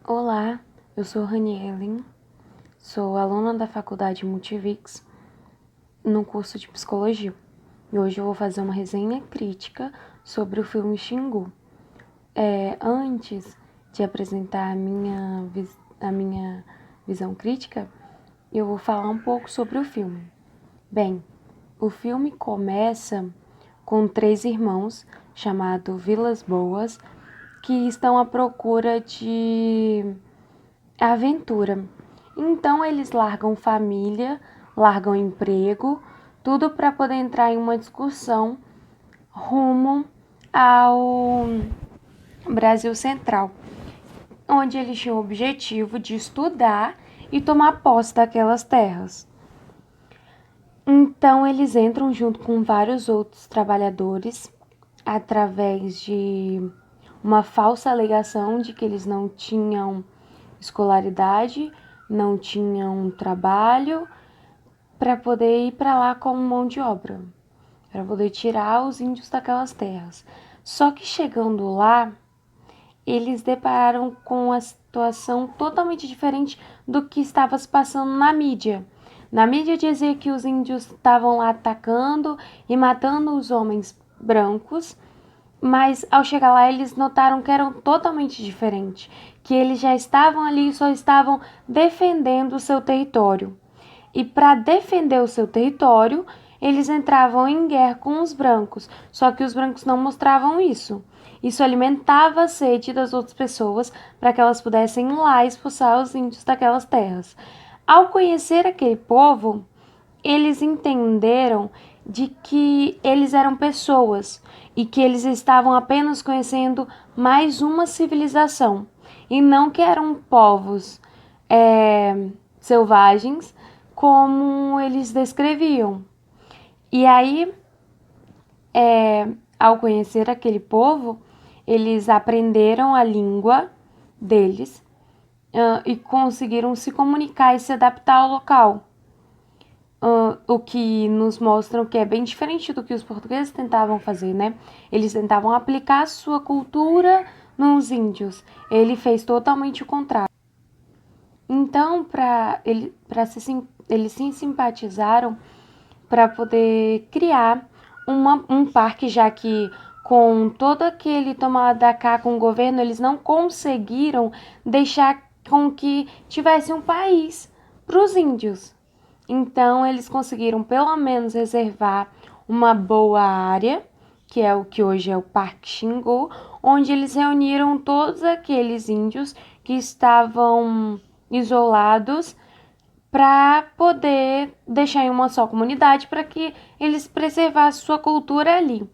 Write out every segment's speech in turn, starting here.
Olá, eu sou Ranielen, sou aluna da Faculdade Multivix no curso de Psicologia. E hoje eu vou fazer uma resenha crítica sobre o filme Xingu. Antes de apresentar a minha visão crítica, eu vou falar um pouco sobre o filme. Bem, o filme começa com 3 irmãos chamados Vilas Boas que estão à procura de aventura. Então eles largam família, largam emprego, tudo para poder entrar em uma discussão rumo ao Brasil Central, onde eles tinham o objetivo de estudar e tomar posse daquelas terras. Então eles entram junto com vários outros trabalhadores através de uma falsa alegação de que eles não tinham escolaridade, não tinham trabalho para poder ir para lá como mão de obra, para poder tirar os índios daquelas terras. Só que chegando lá, eles depararam com uma situação totalmente diferente do que estava se passando na mídia. Na mídia dizia que os índios estavam lá atacando e matando os homens brancos, mas ao chegar lá eles notaram que eram totalmente diferentes, que eles já estavam ali e só estavam defendendo o seu território. E para defender o seu território, eles entravam em guerra com os brancos, só que os brancos não mostravam isso. Isso alimentava a sede das outras pessoas para que elas pudessem ir lá expulsar os índios daquelas terras. Ao conhecer aquele povo, eles entenderam de que eles eram pessoas e que eles estavam apenas conhecendo mais uma civilização e não que eram povos selvagens como eles descreviam. E aí, ao conhecer aquele povo, eles aprenderam a língua deles e conseguiram se comunicar e se adaptar ao local. O que nos mostra que é bem diferente do que os portugueses tentavam fazer, né? Eles tentavam aplicar a sua cultura nos índios. Ele fez totalmente o contrário. Então, eles se simpatizaram para poder criar um parque, já que com todo aquele tomar da cá com o governo, eles não conseguiram deixar com que tivesse um país para os índios. Então, eles conseguiram pelo menos reservar uma boa área, que é o que hoje é o Parque Xingu, onde eles reuniram todos aqueles índios que estavam isolados para poder deixar em uma só comunidade para que eles preservassem sua cultura ali.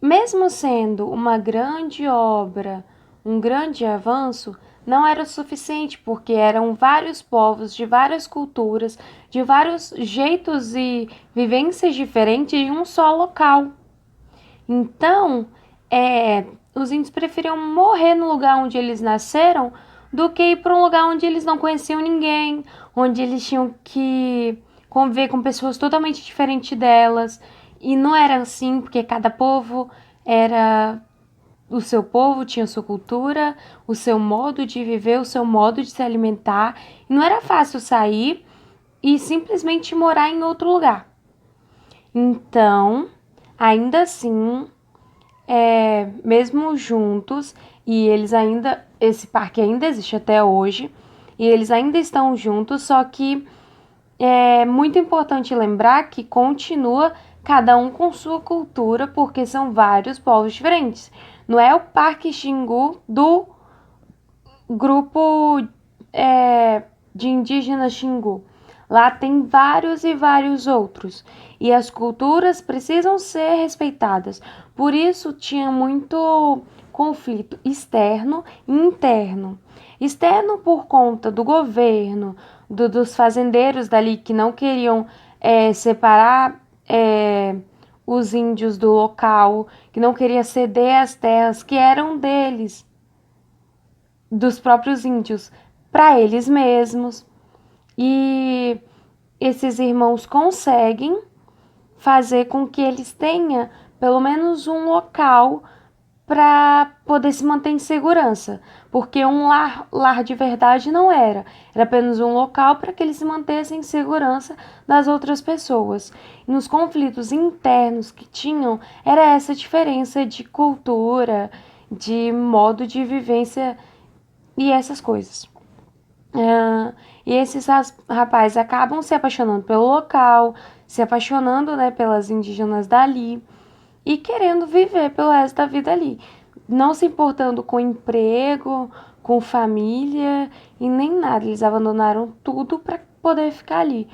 Mesmo sendo uma grande obra, um grande avanço, não era o suficiente, porque eram vários povos, de várias culturas, de vários jeitos e vivências diferentes em um só local. Então, os índios preferiam morrer no lugar onde eles nasceram do que ir para um lugar onde eles não conheciam ninguém, onde eles tinham que conviver com pessoas totalmente diferentes delas. E não era assim, porque cada povo era o seu povo, tinha sua cultura, o seu modo de viver, o seu modo de se alimentar. E não era fácil sair e simplesmente morar em outro lugar. Então, ainda assim, mesmo juntos, e esse parque ainda existe até hoje, e eles ainda estão juntos, só que é muito importante lembrar que continua cada um com sua cultura, porque são vários povos diferentes. Não é o Parque Xingu do grupo de indígenas Xingu. Lá tem vários e vários outros. E as culturas precisam ser respeitadas. Por isso tinha muito conflito externo e interno. Externo por conta do governo, dos fazendeiros dali que não queriam separar os índios do local, que não queria ceder as terras que eram deles, dos próprios índios, para eles mesmos. E esses irmãos conseguem fazer com que eles tenham pelo menos um local para poder se manter em segurança, porque um lar de verdade não era, era apenas um local para que eles se mantessem em segurança das outras pessoas. E nos conflitos internos que tinham, era essa diferença de cultura, de modo de vivência e essas coisas. E esses rapazes acabam se apaixonando pelo local, se apaixonando, né, pelas indígenas dali e querendo viver pelo resto da vida ali, não se importando com emprego, com família e nem nada. Eles abandonaram tudo para poder ficar ali,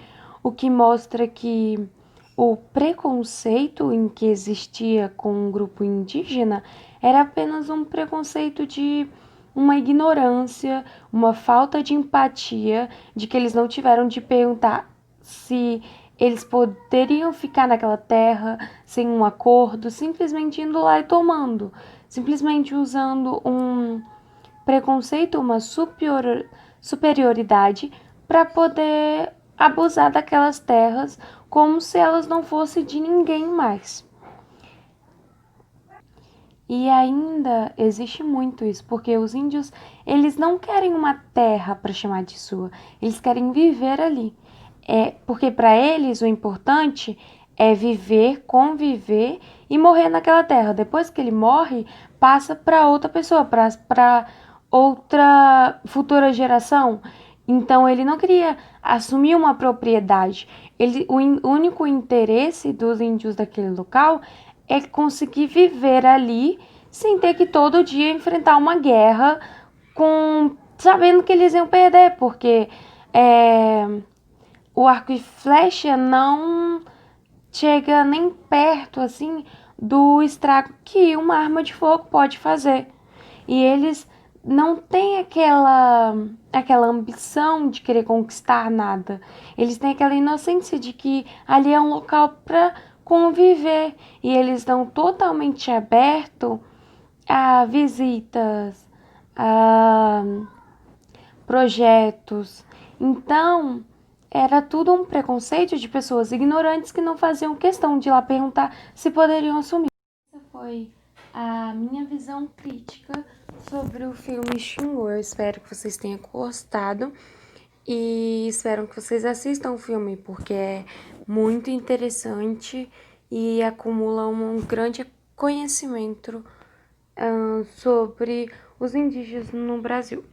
o que mostra que o preconceito em que existia com o grupo indígena era apenas um preconceito de uma ignorância, uma falta de empatia, de que eles não tiveram de perguntar se eles poderiam ficar naquela terra sem um acordo, simplesmente indo lá e tomando, simplesmente usando um preconceito, uma superioridade para poder abusar daquelas terras como se elas não fossem de ninguém mais. E ainda existe muito isso, porque os índios, eles não querem uma terra para chamar de sua, eles querem viver ali. Porque para eles o importante é viver, conviver e morrer naquela terra. Depois que ele morre, passa para outra pessoa, para outra futura geração. Então ele não queria assumir uma propriedade. O único interesse dos índios daquele local é conseguir viver ali sem ter que todo dia enfrentar uma guerra com sabendo que eles iam perder, porque o arco e flecha não chega nem perto assim do estrago que uma arma de fogo pode fazer. E eles não têm aquela ambição de querer conquistar nada. Eles têm aquela inocência de que ali é um local para conviver e eles estão totalmente abertos a visitas, a projetos. Então, era tudo um preconceito de pessoas ignorantes que não faziam questão de ir lá perguntar se poderiam assumir. Essa foi a minha visão crítica sobre o filme Xingu. Eu espero que vocês tenham gostado e espero que vocês assistam o filme, porque é muito interessante e acumula um grande conhecimento sobre os indígenas no Brasil.